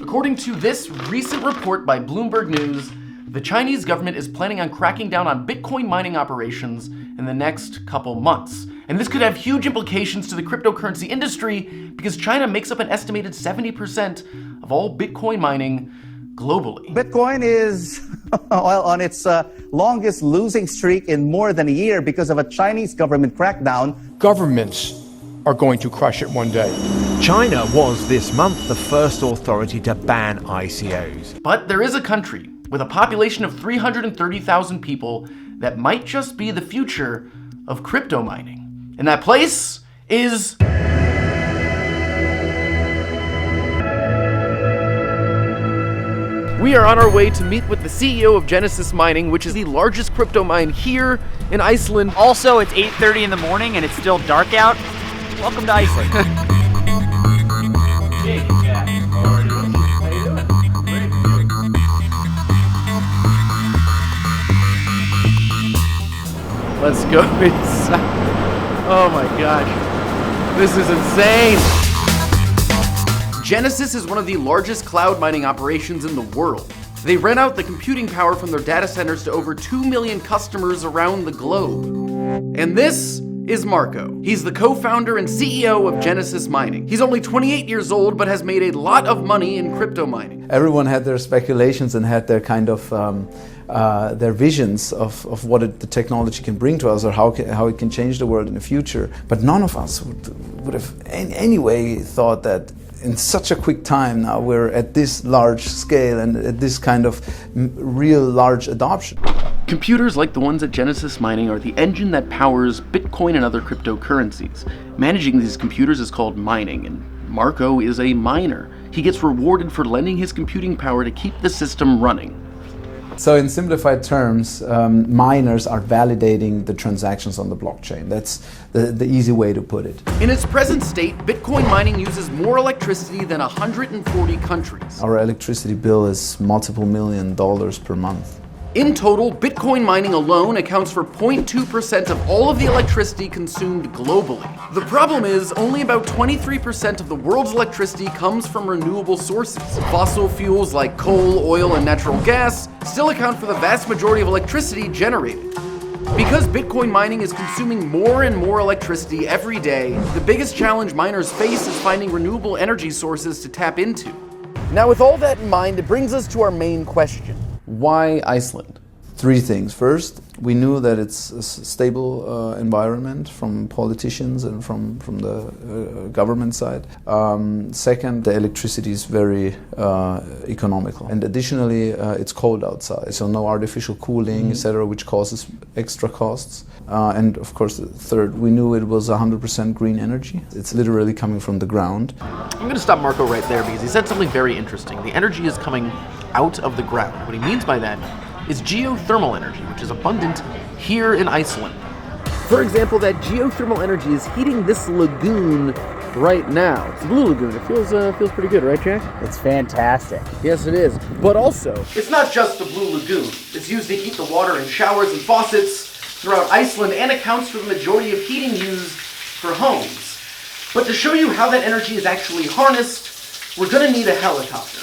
According to this recent report by Bloomberg News, the Chinese government is planning on cracking down on Bitcoin mining operations in the next couple months. And this could have huge implications to the cryptocurrency industry because China makes up an estimated 70% of all Bitcoin mining globally. Bitcoin is on its longest losing streak in more than a year because of a Chinese government crackdown. Governments are going to crush it one day. China was this month the first authority to ban ICOs. But there is a country with a population of 330,000 people that might just be the future of crypto mining. And that place is we are on our way to meet with the CEO of Genisis Mining, which is the largest crypto mine here in Iceland. Also, it's 8:30 in the morning and it's still dark out. Welcome to Iceland. Hey, Jack. How are you? How you doing? Great. Let's go inside. Oh my gosh. This is insane. Genesis is one of the largest cloud mining operations in the world. They rent out the computing power from their data centers to over 2 million customers around the globe. And this is Marco. He's the co-founder and CEO of Genisis Mining. He's only 28 years old, but has made a lot of money in crypto mining. Everyone had their speculations and had their kind of their visions of what the technology can bring to us or how it can change the world in the future. But none of us would have in any way thought that in such a quick time now we're at this large scale and at this kind of real large adoption. Computers like the ones at Genisis Mining are the engine that powers Bitcoin and other cryptocurrencies. Managing these computers is called mining, and Marco is a miner. He gets rewarded for lending his computing power to keep the system running. So in simplified terms, miners are validating the transactions on the blockchain. That's the easy way to put it. In its present state, Bitcoin mining uses more electricity than 140 countries. Our electricity bill is multiple $1 million per month. In total, Bitcoin mining alone accounts for 0.2% of all of the electricity consumed globally. The problem is, only about 23% of the world's electricity comes from renewable sources. Fossil fuels like coal, oil, and natural gas still account for the vast majority of electricity generated. Because Bitcoin mining is consuming more and more electricity every day, the biggest challenge miners face is finding renewable energy sources to tap into. Now, with all that in mind, it brings us to our main question. Why Iceland? Three things. First, we knew that it's a stable environment from politicians and from the government side. Second, the electricity is very economical. And additionally, it's cold outside, so no artificial cooling, etc., which causes extra costs. And of course, third, we knew it was 100% green energy. It's literally coming from the ground. I'm going to stop Marco right there because he said something very interesting. The energy is coming out of the ground. What he means by that is geothermal energy, which is abundant here in Iceland. For example, that geothermal energy is heating this lagoon right now. It's a blue lagoon. It feels pretty good, right, Jack? It's fantastic. Yes, it is. But also, it's not just the blue lagoon. It's used to heat the water in showers and faucets throughout Iceland and accounts for the majority of heating used for homes. But to show you how that energy is actually harnessed, we're going to need a helicopter.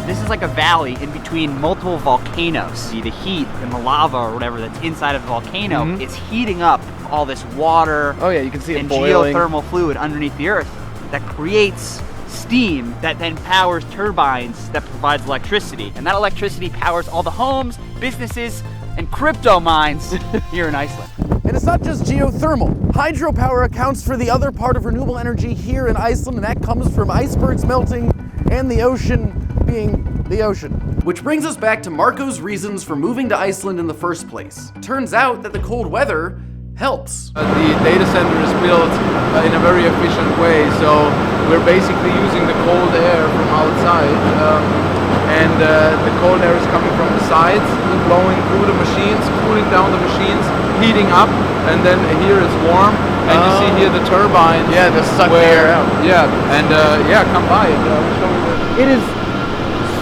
This is like a valley in between multiple volcanoes. The heat and the lava or whatever that's inside of the volcano, it's heating up all this water. Oh yeah, you can see it and boiling. Geothermal fluid underneath the earth that creates steam that then powers turbines that provides electricity. And that electricity powers all the homes, businesses, and crypto mines here in Iceland. And it's not just geothermal. Hydropower accounts for the other part of renewable energy here in Iceland, and that comes from icebergs melting and the ocean being the ocean. Which brings us back to Marco's reasons for moving to Iceland in the first place. Turns out that the cold weather helps. The data center is built in a very efficient way, so we're basically using the cold air from outside, and the cold air is coming from the sides, blowing through the machines, cooling down the machines, heating up, and then here it's warm, and you see here the turbines. Yeah, they suck the air out. Yeah, and come by. I'll show you this. It is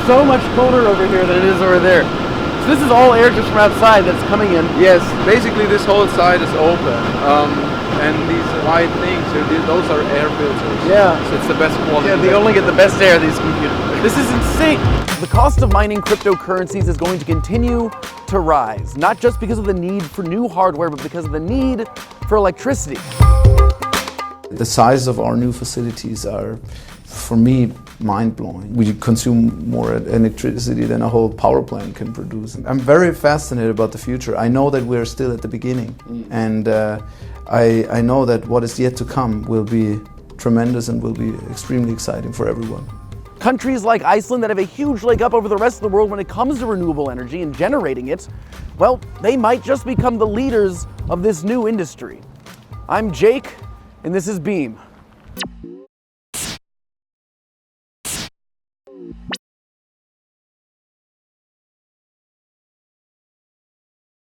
so much colder over here than it is over there. So this is all air just from outside that's coming in. Yes, basically this whole side is open. And these white things, those are air filters. Yeah. So it's the best quality. Yeah, they only get the best air, these computers. This is insane. The cost of mining cryptocurrencies is going to continue to rise, not just because of the need for new hardware, but because of the need for electricity. The size of our new facilities are, for me, mind-blowing. We consume more electricity than a whole power plant can produce. I'm very fascinated about the future. I know that we're still at the beginning, and I know that what is yet to come will be tremendous and will be extremely exciting for everyone. Countries like Iceland that have a huge leg up over the rest of the world when it comes to renewable energy and generating it, well, they might just become the leaders of this new industry. I'm Jake, and this is BEME.